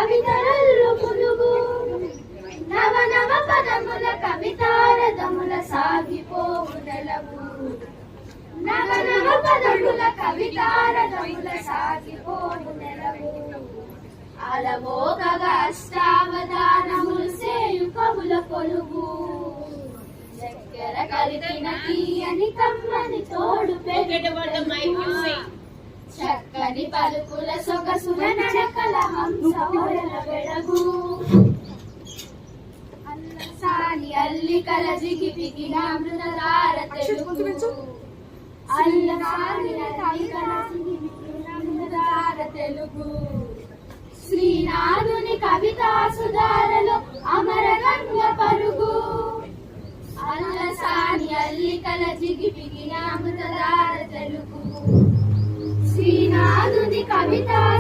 కవితరల్లు పులుగు నవ నవ పదముల కవితారదముల సాగిపోవు నెలవు నవ నవ పదముల కవితారదముల సాగిపోవు నెలవు అలవోకగా అష్టావధానములు సేయు కవుల కొలువు చక్కెర కలిపిన తీయని కమ్మని తోడు చక్కని పలుకుల సొగసుల నడకల హంసవరల వెడగు అల్లసాని అల్లికల జిగిపిగిన అమృతధార తెలుగు అల్లసాని అల్లికల జిగిపిగిన అమృతధార తెలుగు శ్రీనాథుని కవితా సుధారలో అమరగంగ పరుగు అల్లసాని అల్లికల జిగిపిగిన అమృతధార తెలుగు శ్రీనాథుని కవితా